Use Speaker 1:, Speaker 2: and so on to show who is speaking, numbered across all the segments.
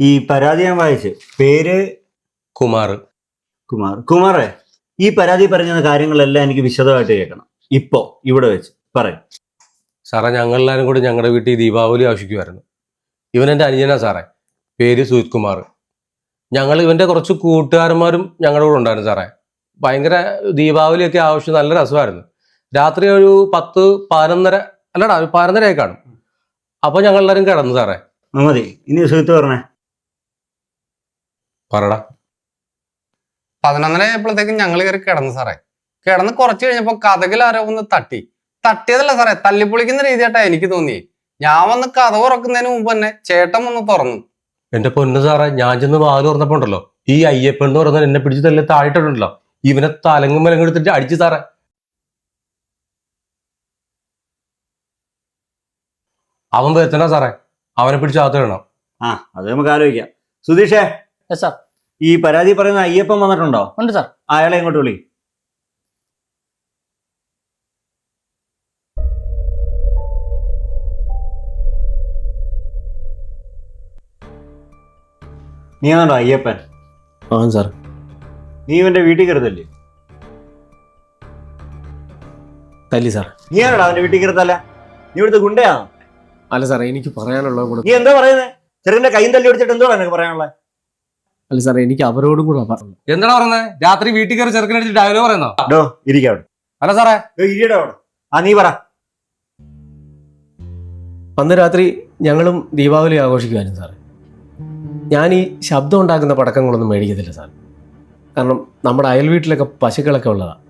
Speaker 1: ഈ പരാതി ഞാൻ വായിച്ച് പേര്
Speaker 2: കുമാർ.
Speaker 1: കുമാറേ, ഈ പരാതി പറഞ്ഞ കാര്യങ്ങളെല്ലാം എനിക്ക് വിശദമായിട്ട് കേൾക്കണം. ഇപ്പോ ഇവിടെ വെച്ച് പറയും.
Speaker 2: സാറേ, ഞങ്ങളെല്ലാവരും കൂടി ഞങ്ങളുടെ വീട്ടിൽ ദീപാവലി ആഘോഷിക്കുമായിരുന്നു. ഇവനെൻ്റെ അനിയനാ സാറേ, പേര് സുജിത് കുമാർ. ഞങ്ങൾ ഇവൻ്റെ കുറച്ച് കൂട്ടുകാരന്മാരും ഞങ്ങളുടെ കൂടെ ഉണ്ടായിരുന്നു സാറേ. ഭയങ്കര ദീപാവലിയൊക്കെ ആഘോഷിച്ച് നല്ല രസമായിരുന്നു. രാത്രി ഒരു 11:30 കാണും. അപ്പോൾ ഞങ്ങളെല്ലാവരും കിടന്നു സാറേ.
Speaker 1: മതി, ഇനി സുജിത്ത് പറഞ്ഞേ.
Speaker 2: പറടാ.
Speaker 3: 11:30 ആയപ്പോഴത്തേക്കും ഞങ്ങൾ കയറി കിടന്നു സാറേ. കിടന്ന് കുറച്ച് കഴിഞ്ഞപ്പോ കഥകിൽ ആരോ ഒന്ന് തട്ടിയതല്ല സാറേ, തല്ലിപ്പൊളിക്കുന്ന രീതിയായിട്ടാ എനിക്ക് തോന്നി. ഞാൻ വന്ന് കഥ തുറക്കുന്നതിന് മുമ്പ് തന്നെ ചേട്ടൻ വന്ന് തുറന്നു.
Speaker 2: എന്റെ പൊന്ന് സാറേ, ഞാൻ ചെന്ന് വാല് തുറന്നപ്പോ ഉണ്ടല്ലോ, ഈ അയ്യപ്പൻ എന്ന് പറയുന്നത് എന്നെ പിടിച്ച് തല്ലി താഴ്ത്തിട്ടുണ്ടല്ലോ. ഇവനെ തലങ്ങും മലങ്ങും എടുത്തിട്ട് അടിച്ചു സാറേ. അവൻ വേത്തന സാറേ, അവനെ പിടിച്ച് അകത്തിടണം.
Speaker 1: അത് നമുക്ക് ആലോചിക്കാം. സുധീഷേ,
Speaker 4: സാർ,
Speaker 1: ഈ പരാതി പറയുന്ന അയ്യപ്പൻ വന്നിട്ടുണ്ടോ?
Speaker 4: ഉണ്ട് സാർ.
Speaker 1: അയാളെ ഇങ്ങോട്ട് വിളി. നീയാണോ അയ്യപ്പൻ?
Speaker 4: ആ സാർ.
Speaker 1: നീ ഇവന്റെ വീട്ടിൽ കയറുതല്ലേ?
Speaker 4: തല്ലി സാർ.
Speaker 1: നീയാണോടാ അവന്റെ വീട്ടിൽ കയറത്തല്ല? നീ ഇവിടുത്തെ ഗുണ്ടയാണോ?
Speaker 4: അല്ല സാറേ, എനിക്ക് പറയാനുള്ളത് കൂടെ.
Speaker 1: നീ എന്താ പറയുന്നത്? ചെറുക്കന്റെ കൈയും തല്ലി പിടിച്ചിട്ട് എന്തോടാ എനിക്ക് പറയാനുള്ളത്?
Speaker 4: അല്ല സാറേ, എനിക്ക് അവരോടും കൂടെ പറഞ്ഞു.
Speaker 2: എന്താണ് പറയുന്നത്? രാത്രി വീട്ടിൽ കയറി ചെറുക്കനടിച്ച് ഡയലോഗ് പറയുന്നോ?
Speaker 1: ഇരിക്കവിടെ.
Speaker 2: അല്ല സാറേ,
Speaker 1: ഇരിക്കടെ അവിടെ. നീ പറ.
Speaker 4: അന്ന് രാത്രി ഞങ്ങളും ദീപാവലി ആഘോഷിക്കുമായിരുന്നു സാറേ. ഞാൻ ഈ ശബ്ദം ഉണ്ടാക്കുന്ന പടക്കങ്ങളൊന്നും മേടിക്കത്തില്ല സാർ. കാരണം നമ്മുടെ അയൽ വീട്ടിലൊക്കെ പശുക്കളൊക്കെ ഉള്ളതാണ്.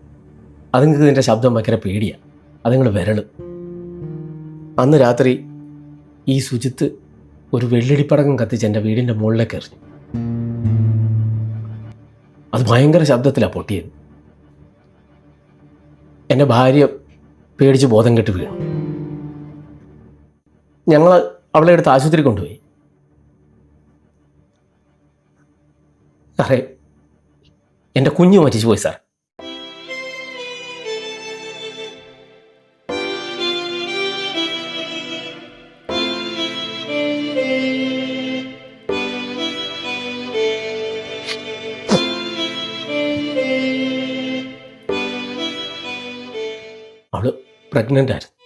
Speaker 4: അതുങ്ങൾക്ക് ഇതിൻ്റെ ശബ്ദം ഭയങ്കര പേടിയാണ്. അതുങ്ങൾ വിരള്. അന്ന് രാത്രി ഈ സുജിത്ത് ഒരു വെള്ളിടിപ്പടക്കം കത്തിച്ച് എൻ്റെ വീടിൻ്റെ മുകളിലേക്ക് എറിഞ്ഞു. അത് ഭയങ്കര ശബ്ദത്തിലാണ് പൊട്ടിയത്. എൻ്റെ ഭാര്യ പേടിച്ച് ബോധം കെട്ട് വീണു. ഞങ്ങൾ അവളെ എടുത്ത് ആശുപത്രി കൊണ്ടുപോയി. സാറേ, എൻ്റെ കുഞ്ഞ് മരിച്ചു പോയി സാർ. അവള് പ്രഗ്നൻ്റ് ആയിരുന്നു.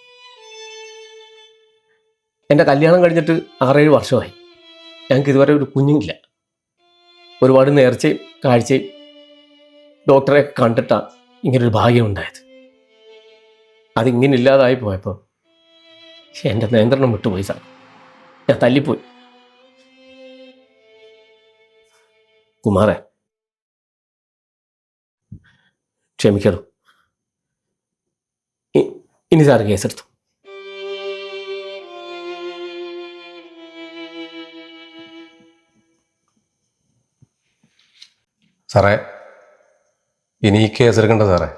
Speaker 4: എൻ്റെ കല്യാണം കഴിഞ്ഞിട്ട് 6-7 വർഷമായി. ഞങ്ങൾക്ക് ഇതുവരെ ഒരു കുഞ്ഞുമില്ല. ഒരുപാട് നേർച്ചയും കാഴ്ചയും ഡോക്ടറെ കണ്ടിട്ടാണ് ഇങ്ങനൊരു ഭാഗ്യം ഉണ്ടായത്. അതിങ്ങനെ ഇല്ലാതായി പോയപ്പോൾ എൻ്റെ നിയന്ത്രണം വിട്ടുപോയി സാർ. ഞാൻ തല്ലിപ്പോയി. കുമാറേ, ക്ഷമിക്കണം. ഇനി സാർ കേസെടുത്തു.
Speaker 2: സാറേ, ഇനി ഈ കേസ് എടുക്കണ്ട സാറേ.